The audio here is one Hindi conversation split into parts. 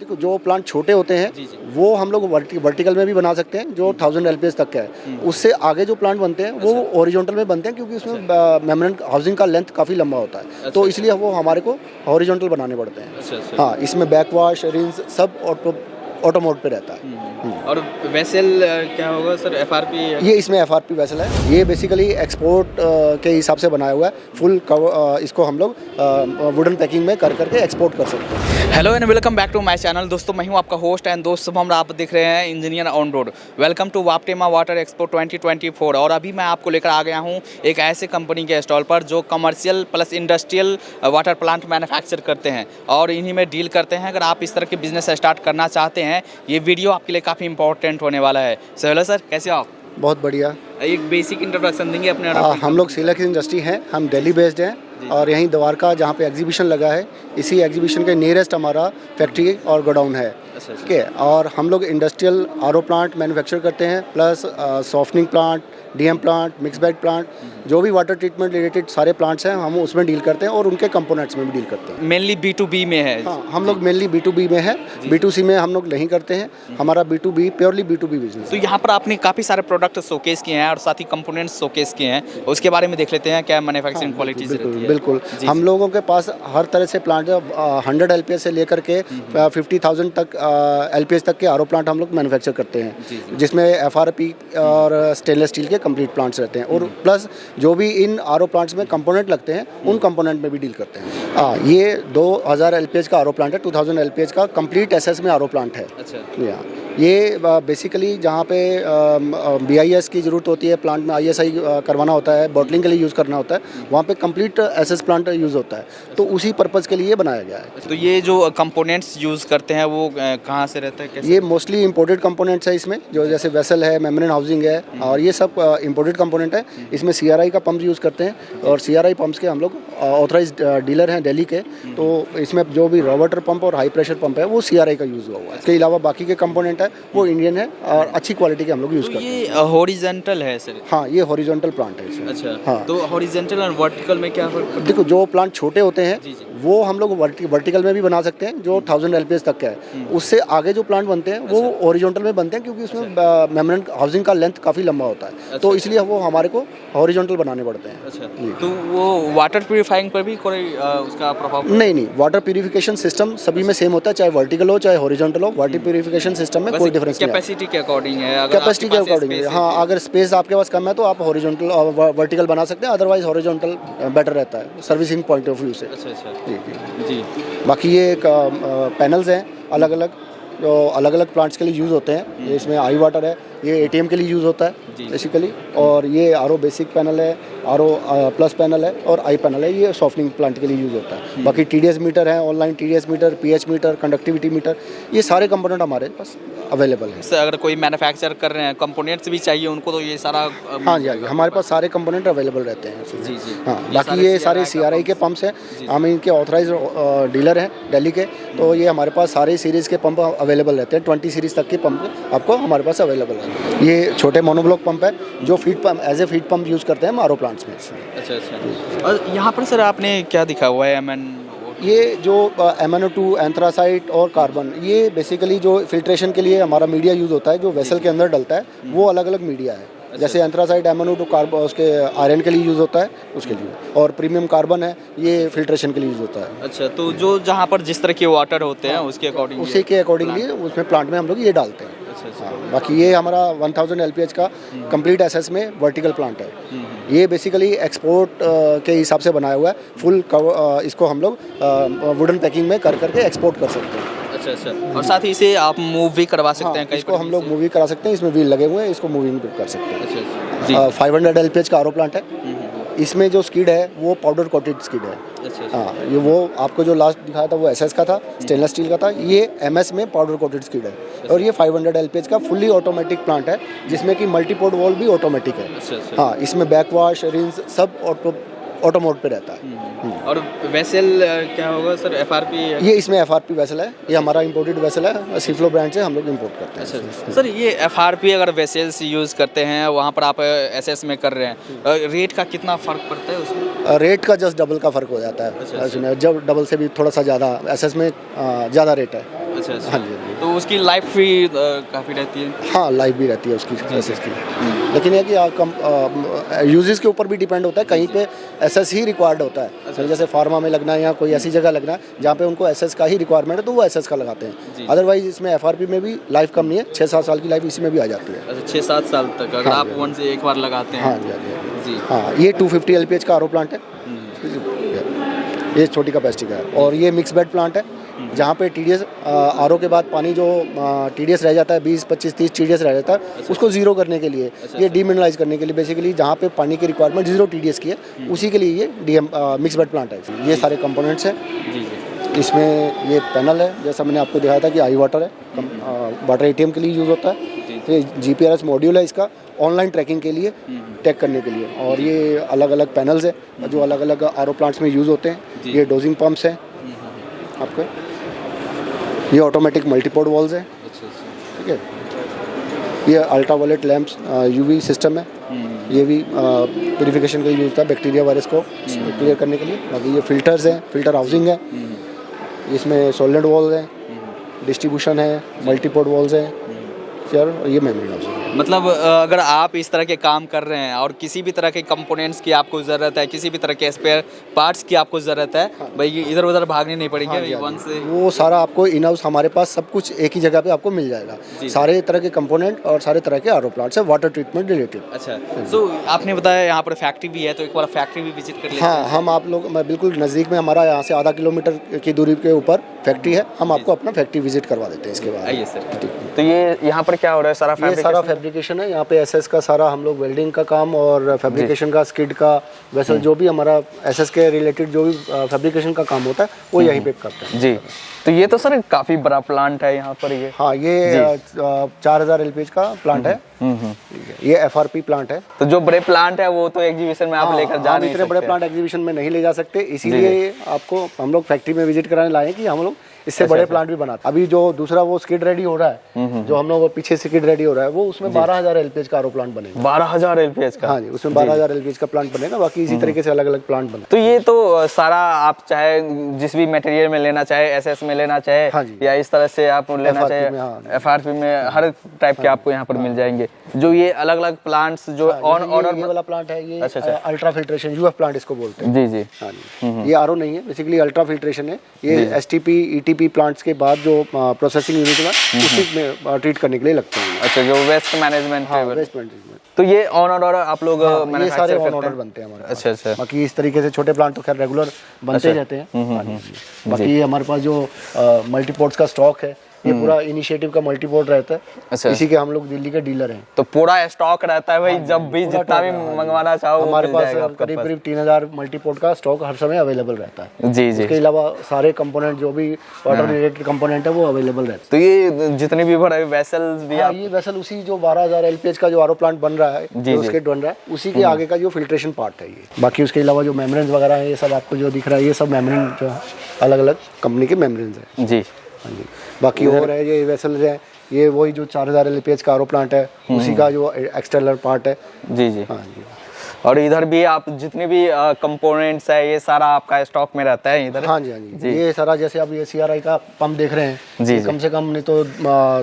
देखो जो प्लांट छोटे होते हैं जी, जी। वो हम लोग वर्टिकल में भी बना सकते हैं जो 1000 LPS तक का है। उससे आगे जो प्लांट बनते हैं वो हॉरिजॉन्टल में बनते हैं क्योंकि उसमें मेम्ब्रेन हाउसिंग का लेंथ काफ़ी लंबा होता है, तो इसलिए वो हमारे को हॉरिजॉन्टल बनाने पड़ते हैं। अच्छा। हाँ, इसमें बैकवाश रिंस सब ऑटो मोड पे रहता है। और वेसल क्या होगा सर, FRP? ये इसमें FRP वेसल है। ये बेसिकली एक्सपोर्ट के हिसाब से बनाया हुआ है। फुल इसको हम लोग वुडन पैकिंग में कर करके एक्सपोर्ट कर सकते हैं। Hello and welcome back to my channel. दोस्तों मैं हूं आपका होस्ट एंड दोस्त शुभम, आप देख रहे हैं engineer on road. Welcome to वापटेमा वाटर एक्सपो 2024। और अभी मैं आपको लेकर आ गया हूं एक ऐसे कंपनी के स्टॉल पर जो commercial plus industrial water plant manufacture करते हैं और इन्हीं में डील करते हैं। अगर आप इस तरह के बिजनेस स्टार्ट करना चाहते हैं, ये वीडियो आपके लिए काफ़ी इंपॉर्टेंट होने वाला है। सो हेलो सर, कैसे हो आप? बहुत बढ़िया। एक बेसिक इंट्रोडक्शन देंगे अपने? हम लोग सिलेक्स इंडस्ट्री हैं, हम दिल्ली बेस्ड हैं और यहीं द्वारका जहाँ पे एग्जीबिशन लगा है, इसी एग्जीबिशन के नियरेस्ट हमारा फैक्ट्री और गोडाउन है। ठीक है, और हम लोग इंडस्ट्रियल RO प्लांट मैन्युफैक्चर करते हैं, plus softening plant, DM plant, mix bed plant, जो भी वाटर ट्रीटमेंट रिलेटेड सारे प्लांट्स हैं हम उसमें डील करते हैं और उनके कंपोनेंट्स में भी डील करते हैं। मेनली B2B में है? हाँ, हम लोग मेनली B2B में है, B2C में हम लोग नहीं करते हैं। हमारा B2B प्योरली B2B बिजनेस तो है। यहाँ पर आपने काफ़ी सारे प्रोडक्ट शोकेस किए हैं और साथ ही कंपोनेंट्स शोकेस किए हैं, उसके बारे में देख लेते हैं क्या मैन्युफैक्चरिंग क्वालिटीज रहती है। बिल्कुल, हम लोगों के पास हर तरह से प्लांट 100 LPS से लेकर के 50,000 तक LPS तक के RO प्लांट हम लोग मैन्युफैक्चर करते हैं, जिसमें FRP और स्टेनलेस स्टील के कंप्लीट प्लांट्स रहते हैं और प्लस जो भी इन RO प्लांट्स में कंपोनेंट लगते हैं उन कंपोनेंट में भी डील करते हैं। ये 2000 LPS का RO प्लांट है, 2000 LPS का कंप्लीट SS में RO प्लांट है। अच्छा। ये बेसिकली जहाँ पे BIS की ज़रूरत होती है, प्लांट में ISI करवाना होता है, बॉटलिंग के लिए यूज़ करना होता है, वहाँ पे कंप्लीट SS प्लांट यूज़ होता है, तो उसी पर्पज़ के लिए बनाया गया है। तो ये जो कंपोनेंट्स यूज़ करते हैं वो कहाँ से रहता है, कैसे? ये मोस्टली इंपोर्टेड कंपोनेंट्स है इसमें, जो जैसे वेसल है, मेम्ब्रेन हाउसिंग है और ये सब इंपोर्टेड कंपोनेंट है। इसमें CRI का पंप यूज़ करते हैं और CRI पंप्स के हम लोग ऑथराइज्ड डीलर हैं दिल्ली के, तो इसमें जो भी रॉ वाटर पंप और हाई प्रेशर पंप है वो CRI का यूज़ हुआ हुआ है। इसके अलावा बाकी के कंपोनेंट है वो इंडियन है और अच्छी क्वालिटी के हम लोग यूज़ करते हैं। ये हॉरिजॉन्टल है सर? हाँ, ये हॉरिजॉन्टल प्लांट है इसमें। अच्छा। हाँ, तो हॉरिजॉन्टल और वर्टिकल में क्या फर्क? देखो जो प्लांट छोटे होते हैं जी, जी। वो हम लोग वर्टिकल में भी बना सकते हैं जो 1000 LPS तक का है। उससे आगे जो प्लांट बनते हैं वो हॉरिजॉन्टल में बनते हैं क्योंकि उसमें मेम्ब्रेन हाउसिंग का लेंथ काफ़ी लंबा होता है, तो इसलिए वो हमारे को हॉरिजॉन्टल बनाने पड़ते हैं। अच्छा। तो वो वाटर प्यूरिफाइंग पर भी कोई उसका प्रभाव? नहीं, वाटर प्यूरिफिकेशन सिस्टम सभी में सेम होता है, चाहे वर्टिकल हो चाहे हॉरिजॉन्टल हो। वाटर प्यूरिफिकेशन सिस्टम में कोई डिफरेंस नहीं है। कैपेसिटी के अकॉर्डिंग है? कैपेसिटी के अकॉर्डिंग, हाँ, अगर स्पेस आपके पास कम है तो आप हॉरिजॉन्टल और वर्टिकल बना सकते हैं, अदरवाइज हॉरिजॉन्टल बेटर रहता है सर्विसिंग पॉइंट ऑफ व्यू से। अच्छा। जी। बाकी ये एक पैनल्स हैं अलग अलग, जो अलग अलग प्लांट्स के लिए यूज़ होते हैं। ये इसमें आई वाटर है, ये ATM के लिए यूज़ होता है बेसिकली, और ये RO बेसिक पैनल है, RO प्लस पैनल है और आई पैनल है, ये सॉफ्टनिंग प्लांट के लिए यूज़ होता है। बाकी TDS मीटर है, online TDS meter, pH meter, conductivity meter, ये सारे कंपोनेंट हमारे पास अवेलेबल है। सर अगर कोई मैन्युफैक्चर कर रहे हैं, कंपोनेंट्स भी चाहिए उनको, तो ये सारा हाँ जी, हमारे पास सारे कंपोनेंट अवेलेबल रहते हैं। जी। हाँ, बाकी ये सारे CRI के पंप्स हैं, हम इनके ऑथराइज डीलर हैं दिल्ली के, तो ये हमारे पास सारे सीरीज़ के पंप अवेलेबल रहते हैं। 20 सीरीज़ तक के पंप आपको हमारे पास अवेलेबल है। ये छोटे मोनोब्लॉक पंप है जो feed pump as a feed pump use करते हैं हम RO प्लांट्स में। अच्छा। और यहाँ पर सर आपने क्या दिखा हुआ है? ये जो MnO2, एंथ्रासाइट और कार्बन, ये बेसिकली जो फिल्ट्रेशन के लिए हमारा मीडिया यूज़ होता है, जो वेसल के अंदर डलता है, वो अलग अलग मीडिया है। जैसे एंथ्रासाइट MnO2 कार्बन उसके आयरन के लिए यूज़ होता है उसके लिए, और प्रीमियम कार्बन है ये फिल्ट्रेशन के लिए यूज़ होता है। अच्छा। तो जो जहाँ पर जिस तरह के वाटर होते हैं उसके अकॉर्डिंग, उसी के अकॉर्डिंगली उसमें प्लांट में हम लोग ये डालते हैं। अच्छा। हाँ, बाकी ये हमारा 1000 LPS का कंप्लीट SS में वर्टिकल प्लांट है। ये बेसिकली एक्सपोर्ट के हिसाब से बनाया हुआ है। फुल इसको हम लोग वुडन पैकिंग में कर करके एक्सपोर्ट कर सकते हैं। अच्छा। और साथ ही इसे आप मूव भी करवा सकते हैं कहीं? इसको हम लोग मूवी करा सकते हैं, इसमें व्हील लगे हुए हैं, इसको मूविंग भी कर सकते हैं। अच्छा। 500 LPS का RO प्लांट है। इसमें जो स्किड है वो पाउडर कोटेड स्किड है। अच्छा। हाँ, ये वो आपको जो लास्ट दिखाया था वो SS का था, स्टेनलेस स्टील का था, ये MS में पाउडर कोटेड स्किड है। और ये 500 LPS का फुल्ली ऑटोमेटिक प्लांट है जिसमें कि मल्टीपोर्ट वॉल्व भी ऑटोमेटिक है। अच्छा। हाँ, इसमें बैकवाश रिंस सब ऑटो मोड पे रहता है। और वेसल क्या होगा सर, FRP? ये इसमें FRP वेसल है, ये हमारा इंपोर्टेड वेसल है, सीफ्लो ब्रांड से हम लोग इंपोर्ट करते हैं। अच्छा। सर ये FRP अगर वेसल्स यूज़ करते हैं, वहाँ पर आप SS में कर रहे हैं, रेट का कितना फ़र्क पड़ता है उसमें? रेट का जस्ट डबल का फ़र्क हो जाता है। इसमें जब डबल से भी थोड़ा सा ज़्यादा SS में ज़्यादा रेट है। अच्छा अच्छा। हाँ जी, हाँ जी। तो उसकी लाइफ भी काफ़ी रहती है। हाँ, लाइफ भी रहती है उसकी एसएस की। लेकिन ये कि कम यूजेस के ऊपर भी डिपेंड होता है, कहीं पे एसएस ही रिक्वायर्ड होता है। जैसे फार्मा में लगना है या कोई ऐसी जगह लगना है जहाँ पे उनको एसएस का ही रिक्वायरमेंट है, तो वो एसएस का लगाते हैं। अदरवाइज इसमें एफआरपी में भी लाइफ कम नहीं है, 6-7 साल की लाइफ इसी में भी आ जाती है। अच्छा 6-7 साल तक अगर हाँ आप जी। वन से एक बार लगाते हैं। हाँ जी, हाँ जी, हाँ जी। जी। हाँ, ये 250 एलपीएच का आरओ प्लांट है। ये छोटी कैपेसिटी का है और ये मिक्स बेड प्लांट है, जहाँ पे टीडीएस आरओ के बाद पानी जो टीडीएस रह जाता है 20, 25, 30 टीडीएस रह जाता है, उसको जीरो करने के लिए, ये डीमिनरलाइज करने के लिए, बेसिकली जहाँ पे पानी की रिक्वायरमेंट जीरो टीडीएस की है, उसी के लिए ये मिक्स बेड प्लांट है। ये सारे कंपोनेंट्स हैं। जी जी। इसमें ये पैनल है, जैसा मैंने आपको दिखाया था कि आई वाटर है, वाटर एटीएम के लिए यूज़ होता है। ये जीपीआरएस मॉड्यूल है इसका, ऑनलाइन ट्रैकिंग के लिए, टैग करने के लिए। और ये अलग अलग पैनल्स हैं जो अलग अलग आरओ प्लांट्स में यूज़ होते हैं। ये डोजिंग पंप्स हैं आपके, ये ऑटोमेटिक मल्टीपोर्ट वॉल्स हैं। ठीक है, ये अल्ट्रावायलेट लैंप्स यूवी सिस्टम है, ये भी प्यूरिफिकेशन के लिए यूज़ होता है, बैक्टीरिया वायरस को क्लियर करने के लिए। बाकी ये फिल्टर्स हैं, फिल्टर हाउसिंग है, इसमें सॉलिड वॉल्स हैं, डिस्ट्रीब्यूशन है, मल्टीपोर्ट वॉल्स हैं, और ये मेमोरी हाउसिंग है। मतलब अगर आप इस तरह के काम कर रहे हैं और किसी भी तरह के कंपोनेंट्स की आपको ज़रूरत है, किसी भी तरह के स्पेयर पार्ट्स की आपको ज़रूरत है, भाई इधर उधर भागने नहीं पड़ेंगे। हाँ जी, वन से वो सारा आपको इन हाउस हमारे पास सब कुछ एक ही जगह पे आपको मिल जाएगा। सारे तरह के कंपोनेंट और सारे तरह के आरओ प्लांट्स है, वाटर ट्रीटमेंट रिलेटेड। अच्छा, तो आपने बताया यहाँ पर फैक्ट्री भी है, तो एक बार फैक्ट्री भी विजिट कर लेते हैं। हाँ, हम आप लोग बिल्कुल नज़दीक में, हमारा यहाँ से आधा किलोमीटर की दूरी के ऊपर फैक्ट्री है, हम आपको अपना फैक्ट्री विजिट करवा देते हैं इसके बाद। आइए सर। तो ये यहाँ पर क्या हो रहा है? सारा ये सारा फैब्रिकेशन है, यहाँ पे एसएस का सारा हम लोग वेल्डिंग का काम और फैब्रिकेशन का, स्किड का, वेसल जो भी हमारा एसएस के रिलेटेड जो भी फैब्रिकेशन का काम होता है वो यहीं पे करते हैं। जी। तो ये तो सर काफ़ी बड़ा प्लांट है यहाँ पर ये। हाँ, ये 4000 एलपीएच का प्लांट है। ये एफआरपी प्लांट है। तो जो बड़े प्लांट है वो तो एग्जीबिशन में आप लेकर जा नहीं सकते। इतने बड़े प्लांट एग्जीबिशन में नहीं ले जा सकते, इसीलिए आपको हम लोग फैक्ट्री में विजिट कराने लाए कि हम लोग इससे बड़े प्लांट भी बनाते। अभी जो दूसरा वो स्किड रेडी हो रहा है, जो हम लोग पीछे स्किड रेडी हो रहा है, वो उसमें 12000 एलपीएच का आरओ प्लांट बनेगा। 12000 एलपीएच का? हाँ जी, उसमें 12000 एलपीएच का प्लांट बनेगा। बाकी इसी तरीके से अलग अलग प्लांट बने। तो ये तो सारा आप चाहे जिस भी मटेरियल में लेना चाहे, एसएस में लेना चाहे, हाँ जी, या इस तरह से आप लेना चाहे एफआरपी में, हर टाइप के आपको यहाँ पर मिल जाएंगे। जो ये अलग अलग प्लांट्स जो ऑन ऑर्डर वाला प्लांट है, ये अल्ट्रा फिल्ट्रेशन यूएफ प्लांट इसको बोलते हैं। जी जी। हाँ जी, ये आरओ नहीं है, बेसिकली अल्ट्रा फिल्ट्रेशन है। ये एसटीपी ईटीपी प्लांट्स के बाद जो प्रोसेसिंग यूनिट है उसी में ट्रीट करने के लिए लगते हैं। अच्छा, जो वेस्ट मैनेजमेंट है। Waste management. तो ये ऑन ऑर्डर आप लोग ये सारे ऑन ऑर्डर बनते हैं हमारे। अच्छा अच्छा। बाकी इस तरीके से छोटे प्लांट तो खैर रेगुलर बनते रहते हैं। बाकी हमारे पास जो मल्टीपोर्ट्स का स्टॉक है, ये पूरा इनिशिएटिव का मल्टीपोर्ट रहता है। अच्छा। इसी के हम लोग दिल्ली के डीलर हैं। तो पूरा स्टॉक रहता है भाई, जब भी जितना भी मंगवाना चाहो हमारे पास करीब करीब 3000 मल्टीपोर्ट का स्टॉक हर समय अवेलेबल रहता है। जी जी। इसके अलावा सारे कंपोनेंट जो भी वाटर रिलेटेड कंपोनेंट है वो अवेलेबल रहता है। तो ये जितने भी बड़े वेसल्स भी आप ये वेसल उसी जो 12000 एलपीएच का जो आरओ प्लांट बन रहा है, जो उसके बन रहा है, उसी के आगे का जो फिल्ट्रेशन पार्ट है ये। बाकी उसके अलावा जो मेम्ब्रेन्स वगैरह है, ये सब आपको जो दिख रहा है, ये सब मेम्ब्रेन जो अलग अलग कंपनी के मेम्ब्रेन्स है। जी। हाँ जी। बाकी और है ये वेसल्स है, ये वही जो 4000 एलपीएच का आरओ प्लांट है, उसी का जो एक्सटर्नल पार्ट है। जी जी। हाँ जी। और इधर भी आप जितने भी कंपोनेंट्स है, ये सारा आपका स्टॉक में रहता है इधर? हाँ जी, हाँ जी। ये सारा, जैसे आप ये सीआरआई का पंप देख रहे हैं, जी, कम से कम नहीं तो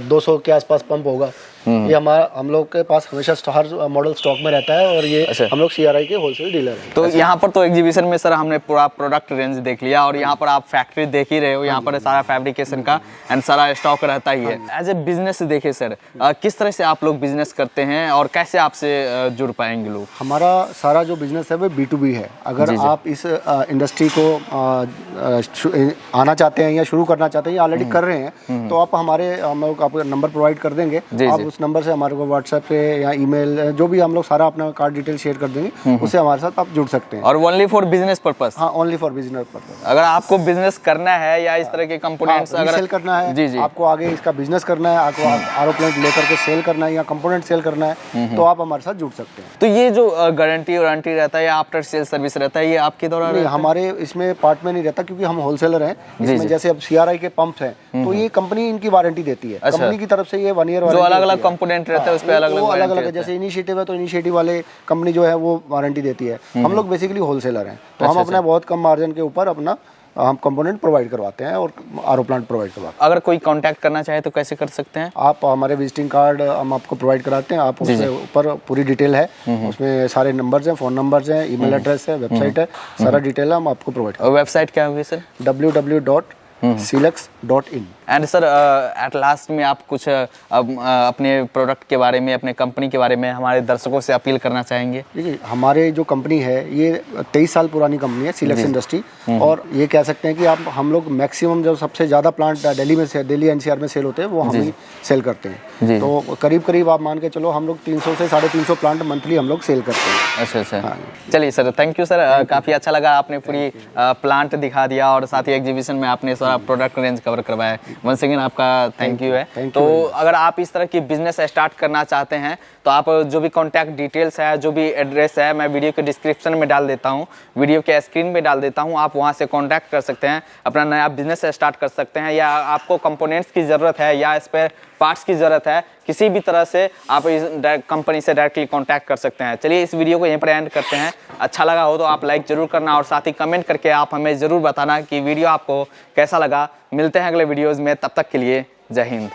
200 के आसपास पंप होगा। ये हम लोग के पास हमेशा हर मॉडल स्टॉक में रहता है, और ये हम लोग सीआरआई के होलसेल डीलर हैं। तो यहाँ पर तो एग्जीबिशन में सर हमने पूरा प्रोडक्ट रेंज देख लिया, और यहाँ पर आप फैक्ट्री देख ही रहे हो, यहाँ पर सारा फैब्रिकेशन का एंड सारा स्टॉक रहता ही है। एज ए बिजनेस देखे सर, किस तरह से आप लोग बिजनेस करते हैं और कैसे आपसे जुड़ पाएंगे लोग? हमारा सारा जो बिजनेस है वो B2B है। अगर आप इस इंडस्ट्री को आना चाहते हैं या शुरू करना चाहते हैं या ऑलरेडी कर रहे हैं, तो आप हम लोग आपको नंबर प्रोवाइड कर देंगे। आप उस नंबर से हमारे को व्हाट्सएप पे या ईमेल, जो भी हम लोग सारा अपना कार्ड डिटेल शेयर कर देंगे, उससे हमारे साथ आप जुड़ सकते हैं। और ओनली फॉर बिजनेस पर्पस? हाँ, ओनली फॉर बिजनेस पर्पस। अगर आपको बिजनेस करना है या इस तरह के कंपोनेंट्स अगर सेल करना है, जी जी, आपको आगे इसका बिजनेस करना है, आपको आरओ प्लांट लेकर के सेल करना है या कंपोनेंट सेल करना है, तो आप हमारे साथ जुड़ सकते हैं। तो ये जो गारंटी वारंटी रहता है या आफ्टर सेल सर्विस रहता है, ये आपके द्वारा? नहीं, हमारे इसमें पार्ट में नहीं रहता, क्योंकि हम होलसेलर हैं। इसमें जैसे अब सीआरआई के पंप हैं, तो ये कंपनी इनकी वारंटी देती है। कंपनी की तरफ से ये 1 ईयर जो अलग अलग कंपोनेंट रहता है उस पे अलग अलग जैसे इनिशिएटिव है, तो इनिशिएटिव वाले कंपनी जो है वो वारंटी देती है। हम लोग बेसिकली होलसेलर हैं, तो हम अपना बहुत कम मार्जिन के ऊपर अपना हम कंपोनेंट प्रोवाइड करवाते हैं और आरओ प्लांट प्रोवाइड करवाते हैं। अगर कोई कांटेक्ट करना चाहे तो कैसे कर सकते हैं? आप हमारे विजिटिंग कार्ड हम आपको प्रोवाइड कराते हैं, आप उसके ऊपर पूरी डिटेल है, उसमें सारे नंबर्स हैं, फ़ोन नंबर्स हैं, ईमेल एड्रेस है, वेबसाइट है, सारा डिटेल हम आपको प्रोवाइड करते और वेबसाइट क्या होगी सर? हैं www.silex.in। And sir at last में आप कुछ अपने प्रोडक्ट के बारे में, अपने कंपनी के बारे में हमारे दर्शकों से अपील करना चाहेंगे? देखिए, हमारे जो कंपनी है ये 23 साल पुरानी कंपनी है, सिलेक्स इंडस्ट्री, और ये कह सकते हैं कि हम लोग मैक्सिमम जो सबसे ज़्यादा प्लांट दिल्ली एनसीआर में सेल होते हैं वो हम ही सेल करते हैं। तो करीब आप मान के चलो हम लोग 300 से 350 प्लांट मंथली हम लोग सेल करते हैं। अच्छा। हाँ। चलिए सर, थैंक यू सर, काफ़ी अच्छा लगा, आपने पूरी प्लांट दिखा दिया और साथ ही एग्जीबिशन में आपने सारा प्रोडक्ट रेंज कवर करवाया। वंस अगेन आपका थैंक यू है। तो अगर आप इस तरह की बिजनेस स्टार्ट करना चाहते हैं तो आप जो भी कॉन्टैक्ट डिटेल्स है, जो भी एड्रेस है, मैं वीडियो के डिस्क्रिप्शन में डाल देता हूँ, वीडियो के स्क्रीन में डाल देता हूँ, आप वहाँ से कॉन्टैक्ट कर सकते हैं, अपना नया बिजनेस स्टार्ट कर सकते हैं। या आपको कंपोनेंट्स की ज़रूरत है या स्पेयर पार्ट्स की ज़रूरत है, किसी भी तरह से आप इस कंपनी से डायरेक्टली कांटेक्ट कर सकते हैं। चलिए इस वीडियो को यहीं पर एंड करते हैं। अच्छा लगा हो तो आप लाइक ज़रूर करना और साथ ही कमेंट करके आप हमें ज़रूर बताना कि वीडियो आपको कैसा लगा। मिलते हैं अगले वीडियोज़ में, तब तक के लिए जय हिंद।